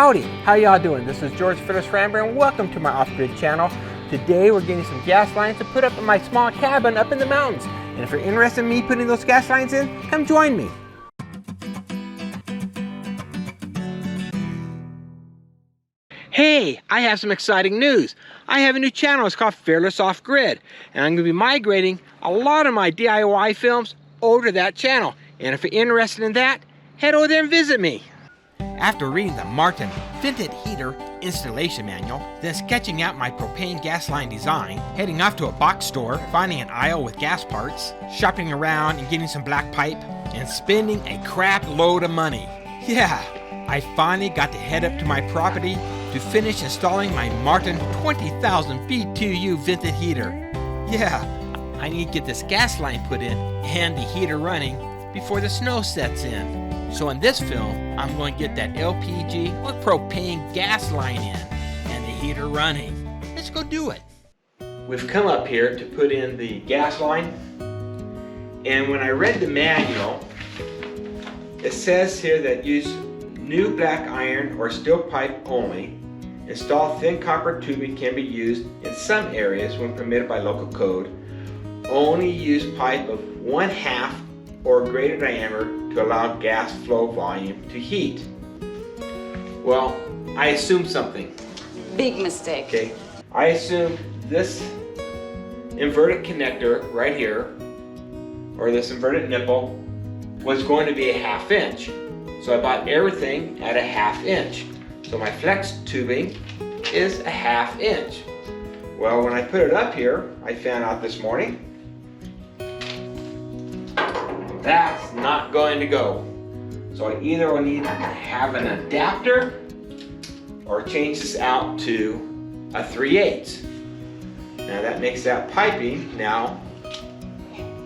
Howdy, how y'all doing? This is George Phyllis Framber and welcome to my off-grid channel. Today we're getting some gas lines to put up in my small cabin up in the mountains. And if you're interested in me putting those gas lines in, come join me. Hey, I have some exciting news. I have a new channel. It's called Fearless Off Grid, and I'm going to be migrating a lot of my DIY films over to that channel. And if you're interested in that, head over there and visit me. After reading the Martin Vented Heater installation manual, then sketching out my propane gas line design, heading off to a box store, finding an aisle with gas parts, shopping around and getting some black pipe, and spending a crap load of money. Yeah, I finally got to head up to my property to finish installing my Martin 20,000 BTU Vented Heater. Yeah, I need to get this gas line put in and the heater running before the snow sets in. So in this film, I'm going to get that LPG or propane gas line in and the heater running. Let's go do it. We've come up here to put in the gas line, and when I read the manual, it says here that use new black iron or steel pipe only. Install thin copper tubing can be used in some areas when permitted by local code. Only use pipe of 1/2 or greater diameter to allow gas flow volume to heat. Well, I assumed something. Big mistake. Okay, I assumed this inverted connector right here, or this inverted nipple, was going to be a 1/2 inch. So I bought everything at a 1/2 inch. So my flex tubing is a 1/2 inch. Well, when I put it up here, I found out this morning, that's not going to go. So I either will need to have an adapter or change this out to a 3/8. Now that makes that piping now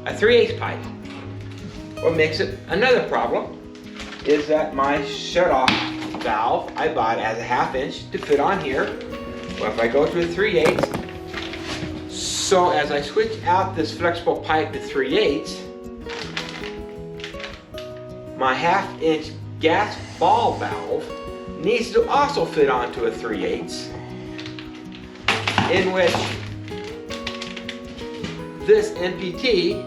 a 3/8 pipe. What makes it another problem is that my shut-off valve I bought as a 1/2 inch to fit on here. Well, if I go to a 3/8, so as I switch out this flexible pipe to 3/8, my 1/2 inch gas ball valve needs to also fit onto a 3/8, in which this NPT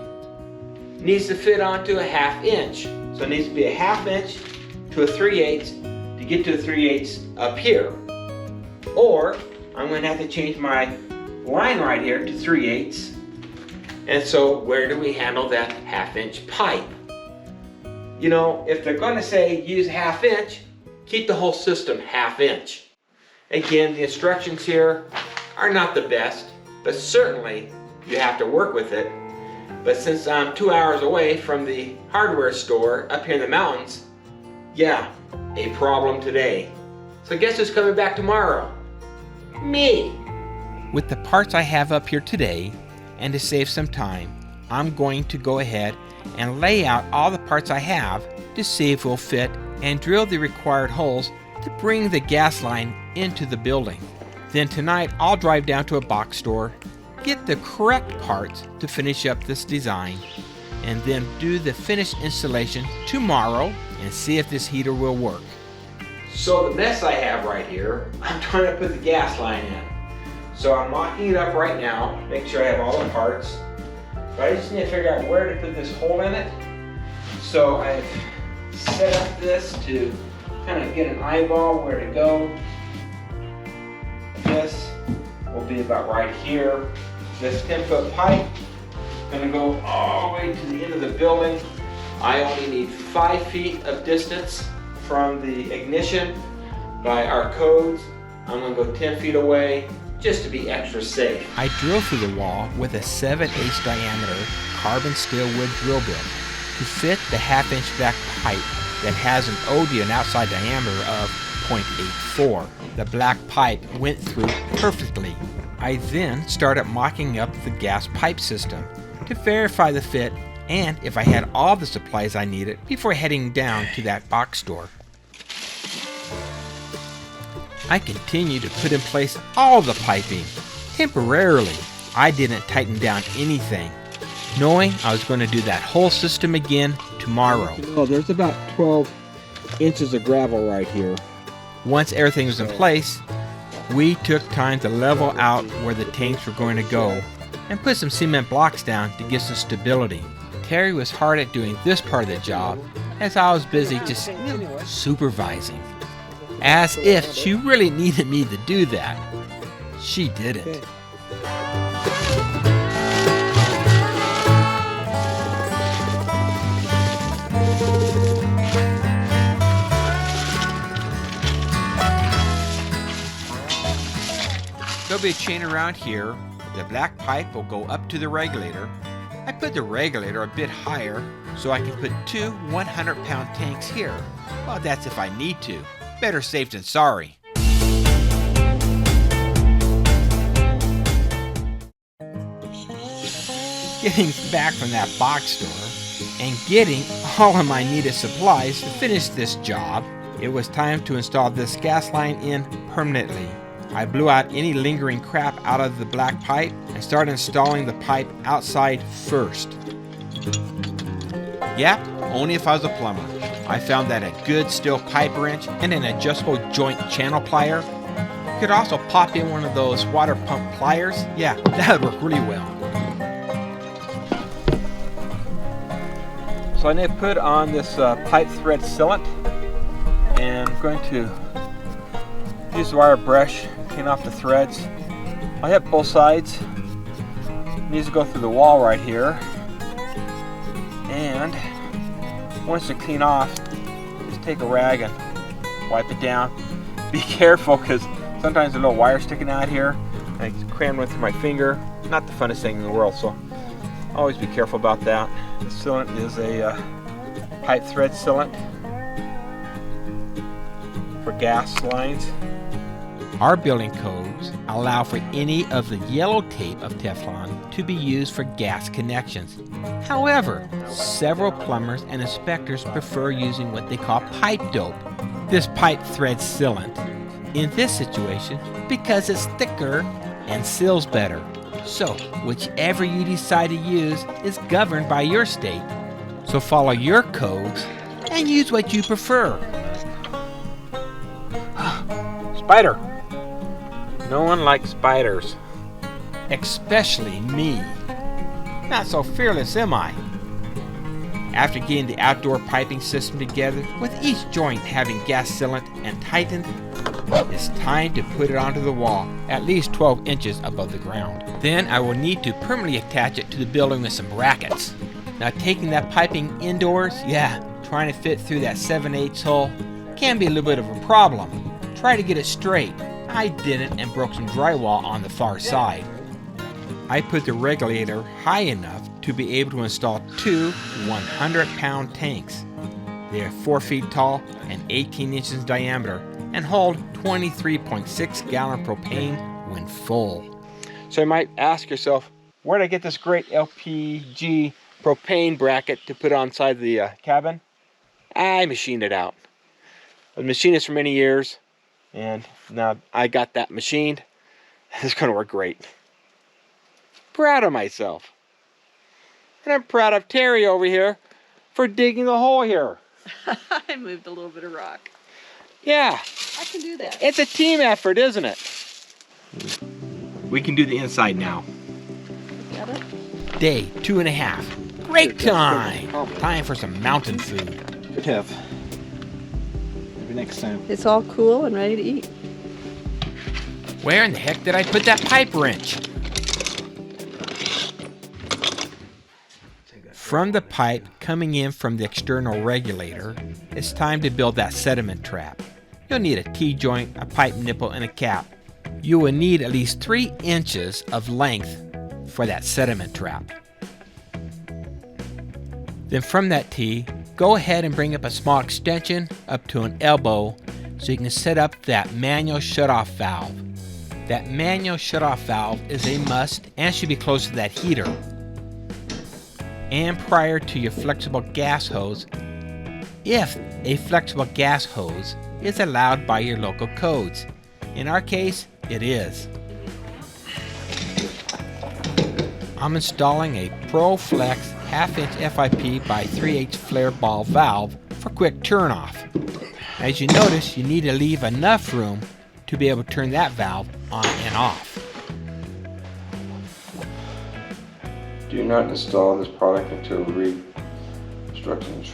needs to fit onto a 1/2 inch. So it needs to be a 1/2 inch to a 3/8 to get to a 3/8 up here. Or I'm going to have to change my line right here to 3/8. And so where do we handle that 1/2 inch pipe? You know, if they're going to say use 1/2 inch, keep the whole system 1/2 inch. Again, the instructions here are not the best, but certainly you have to work with it. But since I'm 2 hours away from the hardware store up here in the mountains, yeah, a problem today. So guess who's coming back tomorrow? Me! With the parts I have up here today, and to save some time, I'm going to go ahead and lay out all the parts I have to see if we'll fit and drill the required holes to bring the gas line into the building. Then tonight I'll drive down to a box store, get the correct parts to finish up this design, and then do the finished installation tomorrow and see if this heater will work. So the mess I have right here, I'm trying to put the gas line in. So I'm mocking it up right now, make sure I have all the parts. But I just need to figure out where to put this hole in it. So I've set up this to kind of get an eyeball where to go. This will be about right here. This 10-foot pipe is going to go all the way to the end of the building. I only need 5 feet of distance from the ignition. By our codes, I'm going to go 10 feet away just to be extra safe. I drill through the wall with a 7/8 diameter carbon steel wood drill bit to fit the 1/2 inch back pipe that has an OD, an outside diameter of 0.84. The black pipe went through perfectly. I then started mocking up the gas pipe system to verify the fit and if I had all the supplies I needed before heading down to that box store. I continued to put in place all the piping. Temporarily, I didn't tighten down anything, knowing I was going to do that whole system again tomorrow. Oh, there's about 12 inches of gravel right here. Once everything was in place, we took time to level out where the tanks were going to go and put some cement blocks down to give some stability. Terry was hard at doing this part of the job as I was busy just supervising. As if she really needed me to do that. She didn't. There'll be a chain around here. The black pipe will go up to the regulator. I put the regulator a bit higher so I can put two 100-pound tanks here. Well, that's if I need to. Better safe than sorry. Getting back from that box store and getting all of my needed supplies to finish this job, it was time to install this gas line in permanently. I blew out any lingering crap out of the black pipe and started installing the pipe outside first. Yep, only if I was a plumber. I found that a good steel pipe wrench and an adjustable joint channel plier. You could also pop in one of those water pump pliers. Yeah, that would work really well. So I need to put on this pipe thread sealant, and I'm going to use the wire brush, clean off the threads. I hit both sides. It needs to go through the wall right here. And once it's clean off, just take a rag and wipe it down. Be careful, because sometimes a little wire sticking out here. I crammed one through my finger. Not the funnest thing in the world, so always be careful about that. The sealant is a pipe thread sealant for gas lines. Our building codes allow for any of the yellow tape of Teflon to be used for gas connections. However, several plumbers and inspectors prefer using what they call pipe dope, this pipe thread sealant, in this situation because it's thicker and seals better. So, whichever you decide to use is governed by your state. So follow your codes and use what you prefer. Spider! No one likes spiders. Especially me. Not so fearless, am I? After getting the outdoor piping system together, with each joint having gas sealant and tightened, it's time to put it onto the wall, at least 12 inches above the ground. Then I will need to permanently attach it to the building with some brackets. Now taking that piping indoors, trying to fit through that 7/8 hole can be a little bit of a problem. Try to get it straight. I didn't and broke some drywall on the far side. I put the regulator high enough to be able to install two 100-pound tanks. They are 4 feet tall and 18 inches in diameter and hold 23.6 gallon propane when full. So you might ask yourself, where did I get this great LPG propane bracket to put on side the cabin? I machined it out. I was a machinist for many years, and now I got that machined. It's going to work great. Proud of myself. And I'm proud of Terry over here for digging the hole here. I moved a little bit of rock. Yeah. I can do that. It's a team effort, isn't it? We can do the inside now. Got it? Day 2.5. Great time. Time for some mountain food. Good have. Maybe next time. It's all cool and ready to eat. Where in the heck did I put that pipe wrench? From the pipe coming in from the external regulator, it's time to build that sediment trap. You'll need a T-joint, a pipe nipple, and a cap. You will need at least 3 inches of length for that sediment trap. Then from that T, go ahead and bring up a small extension up to an elbow so you can set up that manual shutoff valve. That manual shutoff valve is a must and should be close to that heater. And prior to your flexible gas hose, if a flexible gas hose is allowed by your local codes. In our case, it is. I'm installing a ProFlex 1/2 inch FIP by 3/8 flare ball valve for quick turn off. As you notice, you need to leave enough room to be able to turn that valve on and off. Do not install this product until read instructions.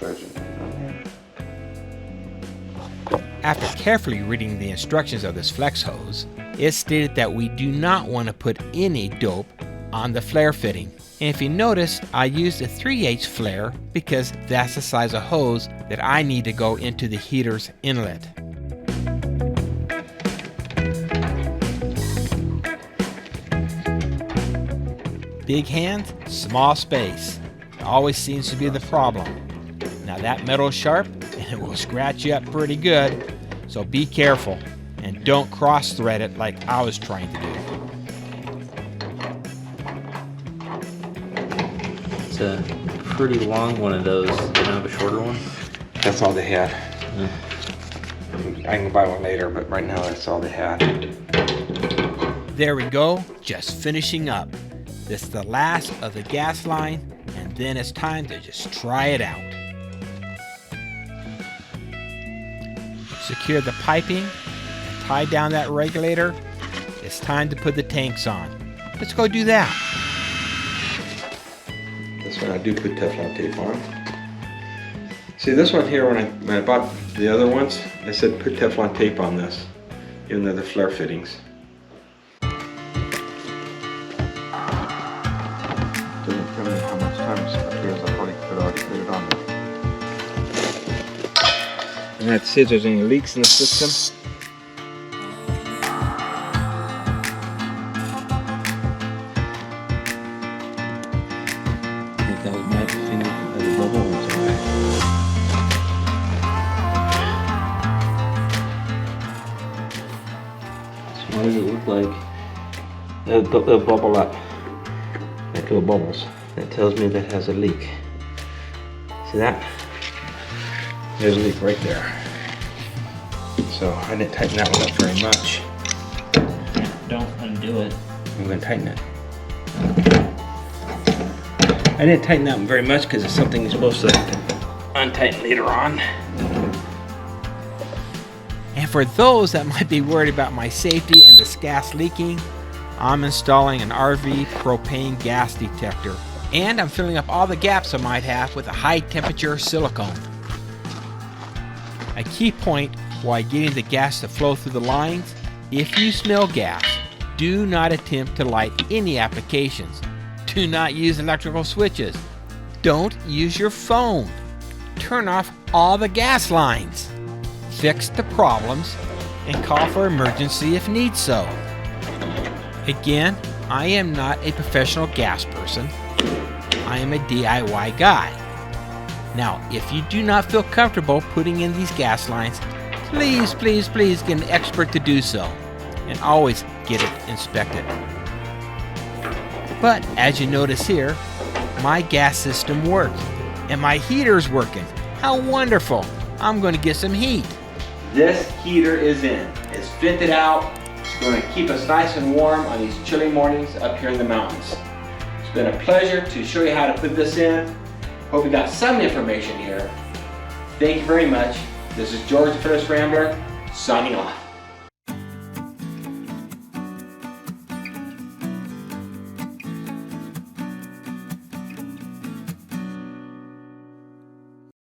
After carefully reading the instructions of this flex hose, it's stated that we do not want to put any dope on the flare fitting. And if you notice, I used a 3/8 flare because that's the size of hose that I need to go into the heater's inlet. Big hands, small space. Always seems to be the problem. Now that metal's sharp and it will scratch you up pretty good, so be careful and don't cross thread it like I was trying to do. It's a pretty long one of those. They don't have a shorter one? That's all they had. I can buy one later, but right now that's all they had. There we go, just finishing up. This is the last of the gas line, and then it's time to just try it out. Secure the piping and tie down that regulator. It's time to put the tanks on. Let's go do that. This one I do put Teflon tape on. See this one here, when I bought the other ones, I said put Teflon tape on this, even though they're flare fittings. Doesn't tell me how much time it appears. I probably could already put it on there. And that says there's any leaks in the system. I think that was my finger as a bubble or something. So what does it look like? They'll bubble up, like little bubbles. That tells me that has a leak. See that? There's a leak right there. So I didn't tighten that one up very much. Don't undo it. I'm going to tighten it. I didn't tighten that one very much because it's something you're supposed to untighten later on. And for those that might be worried about my safety and this gas leaking, I'm installing an RV propane gas detector, and I'm filling up all the gaps I might have with a high temperature silicone. A key point while getting the gas to flow through the lines: if you smell gas, do not attempt to light any applications. Do not use electrical switches. Don't use your phone. Turn off all the gas lines. Fix the problems and call for emergency if need so. Again, I am not a professional gas person. I am a DIY guy. Now, if you do not feel comfortable putting in these gas lines, please get an expert to do so, and always get it inspected. But as you notice here, my gas system works, and my heater's working. How wonderful! I'm going to get some heat. This heater is in. It's vented out. It's going to keep us nice and warm on these chilly mornings up here in the mountains. It's been a pleasure to show you how to put this in. Hope you got some information here. Thank you very much. This is George the Fearless Rambler, signing off.